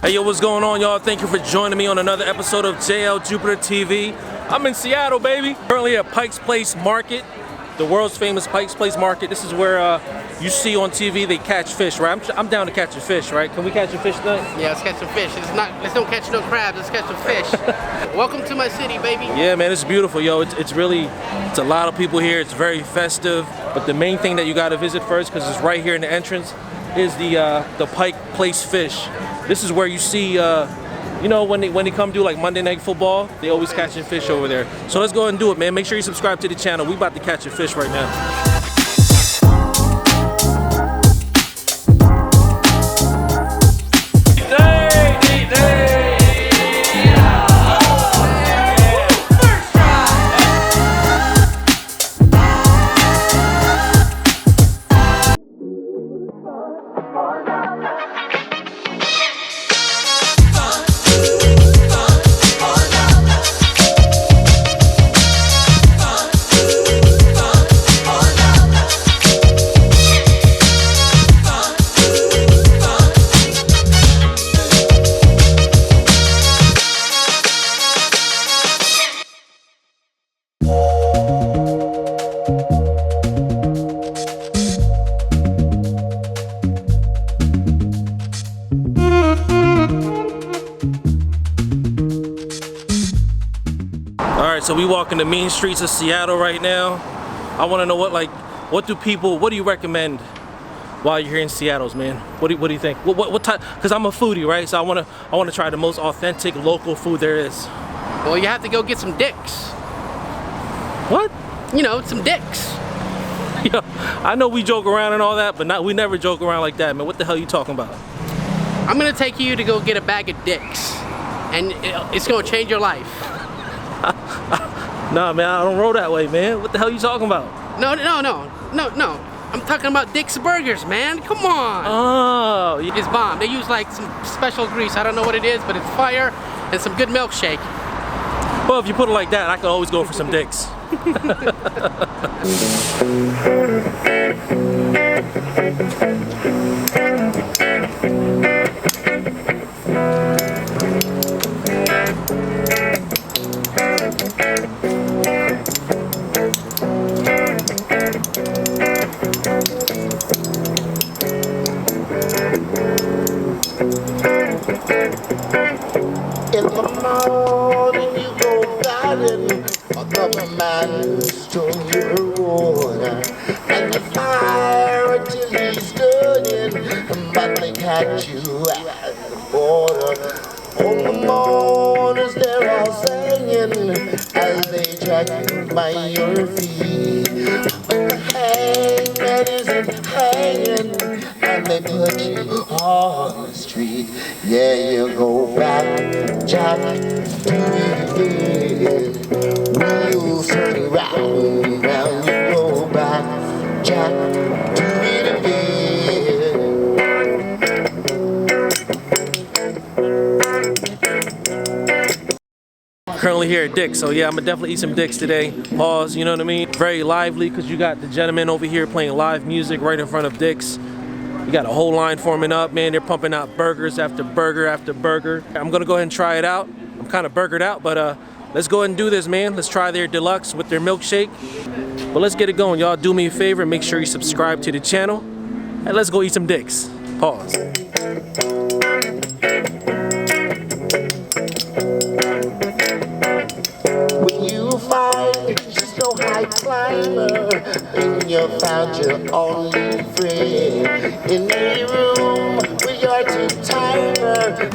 Hey yo, what's going on, y'all? Thank you for joining me on another episode of JL Jupiter TV. I'm in Seattle, baby. Currently at Pike's Place Market, the world's famous Pike's Place Market. This is where you see on TV they catch fish, right? I'm down to catch a fish, right? Can we catch a fish tonight? Yeah, let's catch some fish. Let's don't catch no crabs. Let's catch some fish. Welcome to my city, baby. Yeah, man, it's beautiful, yo. It's a lot of people here. It's very festive. But the main thing that you got to visit first, because it's right here in the entrance, is the Pike Place Fish. This is where you see, you know, when they come do like Monday Night Football, they always catching fish over there. So let's go ahead and do it, man. Make sure you subscribe to the channel. We about to catch a fish right now. Alright, so we walking the mean streets of Seattle right now. I want to know what do you recommend while you're here in Seattle, man? What do you think? What type? Because I'm a foodie, right? So I want to try the most authentic local food there is. Well, you have to go get some dicks. What? You know, some dicks. Yo, I know we joke around and all that, but we never joke around like that, man. What the hell are you talking about? I'm gonna take you to go get a bag of dicks, and it's gonna change your life. Nah, man, I don't roll that way, man. What the hell are you talking about? No. I'm talking about Dick's Burgers, man. Come on. Oh, yeah. It's bomb. They use like some special grease. I don't know what it is, but it's fire and some good milkshake. Well, if you put it like that, I could always go for some dicks. In the morning you go garden, the man stole your water, and you fire until he's done, but they catch you at the border. On the mornings they're all singing as they drag you by your feet. But the hangman isn't hanging, and they put you on the street. Yeah, you go back, Jack, do it again. Wheels turn round, round, you go back, Jack, do it again. Currently here at Dick's, so yeah, I'm gonna definitely eat some dicks today. Pause, you know what I mean? Very lively, because you got the gentleman over here playing live music right in front of Dick's. You got a whole line forming up, man. They're pumping out burgers after burger after burger. I'm gonna go ahead and try it out. I'm kind of burgered out, but let's go ahead and do this, man. Let's try their deluxe with their milkshake. But let's get it going, y'all. Do me a favor, make sure you subscribe to the channel, and let's go eat some dicks. Pause. She's no high climber, and you found your only friend in a room with your two-timer.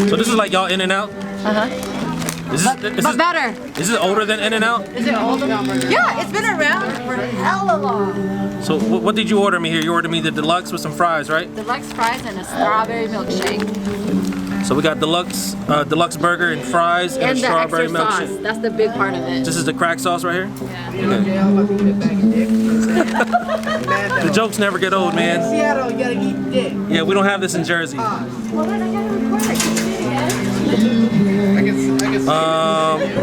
So this is like y'all In-N-Out? But better. Is it older than In-N-Out? Is it older? Yeah, it's been around for hella long. So what did you order me here? You ordered me the deluxe with some fries, right? Deluxe fries and a strawberry milkshake. So we got deluxe burger and fries and a strawberry the extra milkshake. sauce. That's the big part of it. This is the crack sauce right here? Yeah. The jokes never get old, man. Seattle, you gotta eat dick. Yeah, we don't have this in Jersey. Well, then I gotta record.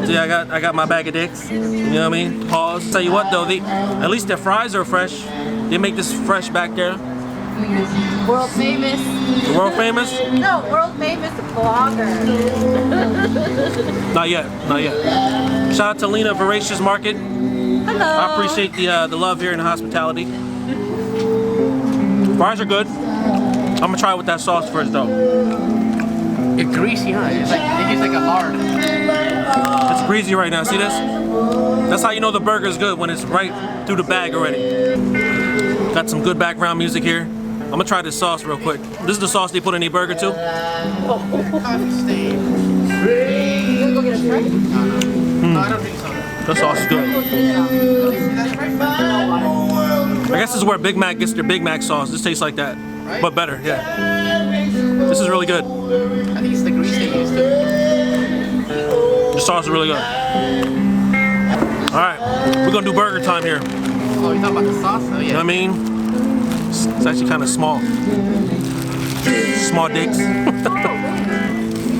So yeah, I got my bag of dicks. You know what I mean? Pause. Tell you what though, at least the fries are fresh. They make this fresh back there. World famous. The world famous? No, world famous vlogger. Not yet, not yet. Shout out to Lena Voracious Market. Hello. I appreciate the love here and the hospitality. Fries are good. I'm gonna try it with that sauce first though. It's greasy, huh? It's like they use like a lard. It's greasy right now, see this? That's how you know the burger is good, when it's right through the bag already. Got some good background music here. I'm gonna try this sauce real quick. This is the sauce they put in the burger too? Coffee stain. You gonna go get a tray? No, I don't think so. The sauce is good. I guess this is where Big Mac gets their Big Mac sauce. This tastes like that, but better, yeah. This is really good. I think it's the grease they used to. The sauce is really good. All right, we're gonna do burger time here. Oh, you talking about the sauce? Oh, You know yeah. what I mean? It's actually kind of small. Small dicks.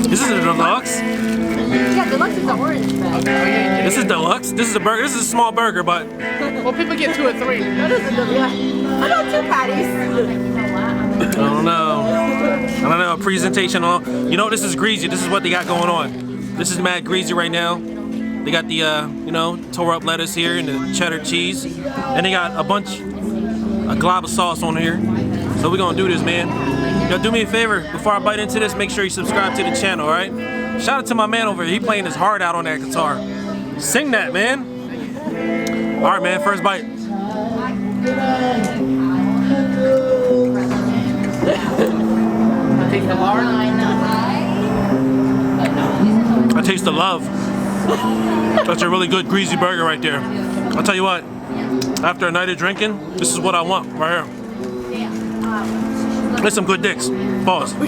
This is a deluxe. Yeah, deluxe is the orange bag. Oh, yeah. This is deluxe. This is a burger. This is a small burger, but Well, people get 2 or 3. That is a deluxe. I got 2 patties. I don't know. I don't know. Presentation on. You know, this is greasy. This is what they got going on. This is mad greasy right now. They got the, you know, tore up lettuce here and the cheddar cheese. And they got a glob of sauce on here. So we're gonna do this, man. Y'all do me a favor, before I bite into this, make sure you subscribe to the channel, alright? Shout out to my man over here. He playing his heart out on that guitar. Sing that, man. Alright, man, first bite. Take the lard. I taste the love. That's a really good greasy burger right there. I'll tell you what, after a night of drinking, this is what I want right here. There's some good dicks. Pause. You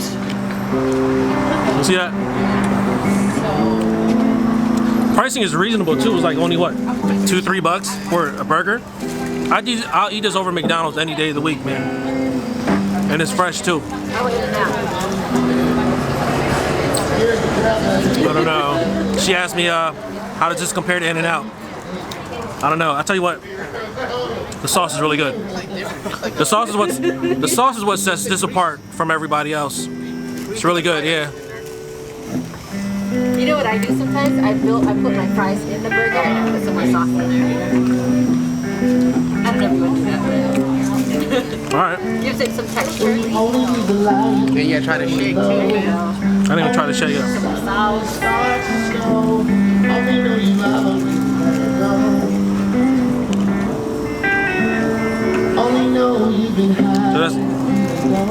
see that? Pricing is reasonable too. It's like only what, $2-3 for a burger? I'll eat this over McDonald's any day of the week, man. And it's fresh too. I'll eat it now. I don't know. She asked me how does this compare to In-N-Out? I don't know. I'll tell you what. The sauce is really good. The sauce is what sets this apart from everybody else. It's really good, yeah. You know what I do sometimes? I put my fries in the burger and I put some more sauce in there. I don't know if you would do that. Alright. Gives it some texture. And yeah, try to shake too, man. I didn't even try to shake it. Sauce.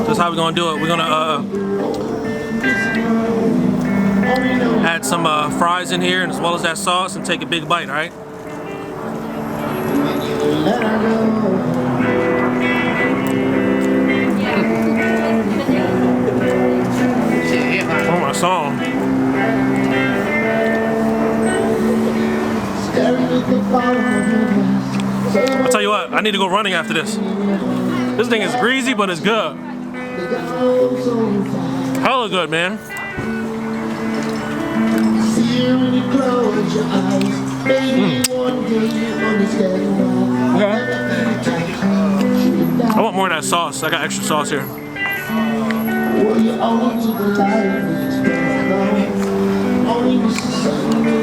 So that's how we're gonna do it. We're gonna add some fries in here, and as well as that sauce, and take a big bite. All right. Oh, my song. I'll tell you what, I need to go running after this. This thing is greasy, but it's good. Hella good, man. Okay. I want more of that sauce. I got extra sauce here.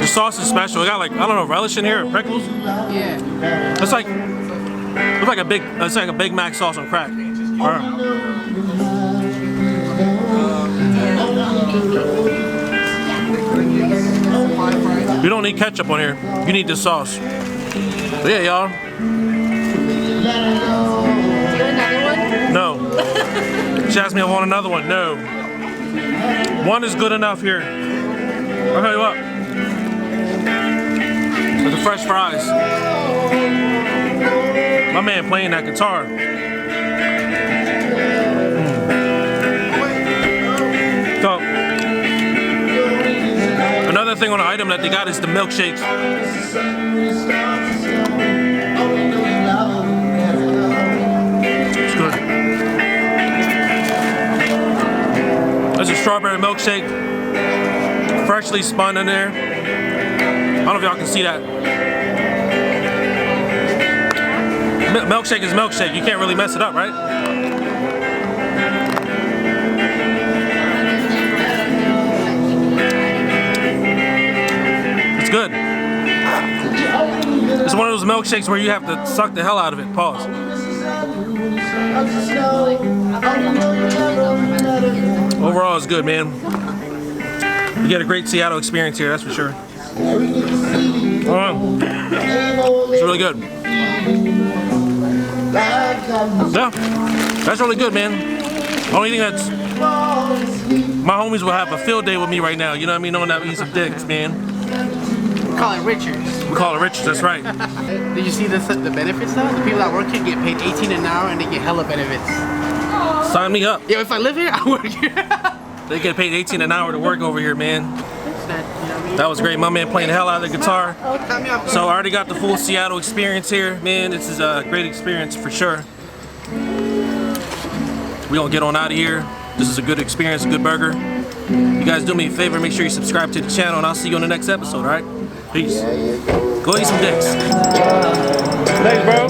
The sauce is special. It got like, I don't know, relish in here, pickles. Yeah. It's like a Big Mac sauce on crack. All right. You don't need ketchup on here. You need the sauce. But yeah, y'all. Do you want another one? No. She asked me if I want another one. No. One is good enough here. I'll tell you what. With the fresh fries. My man playing that guitar. So, another thing on the item that they got is the milkshakes. It's good. There's a strawberry milkshake, freshly spun in there. I don't know if y'all can see that. Milkshake is milkshake. You can't really mess it up, right? good. It's one of those milkshakes where you have to suck the hell out of it. Pause. Overall, it's good, man. You get a great Seattle experience here, that's for sure. It's really good. Yeah, that's really good, man. Only thing that's, my homies will have a field day with me right now. You know what I mean? Knowing that we eat some dicks, man. We call it Richards. We call it Richards. That's right. Did you see the benefits though? The people that work here get paid 18 an hour and they get hella benefits. Sign me up. Yeah, if I live here, I work here. They get paid 18 an hour to work over here, man. That was great. My man playing the hell out of the guitar. So I already got the full Seattle experience here, man. This is a great experience for sure. We gonna get on out of here. This is a good experience, a good burger. You guys do me a favor, make sure you subscribe to the channel, and I'll see you on the next episode, all right? Peace. Go eat some dicks. Thanks, bro.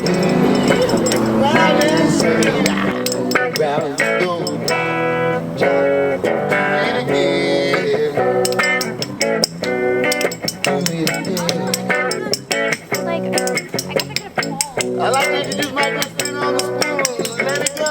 I like to introduce my good friend on the spoon. Let it go.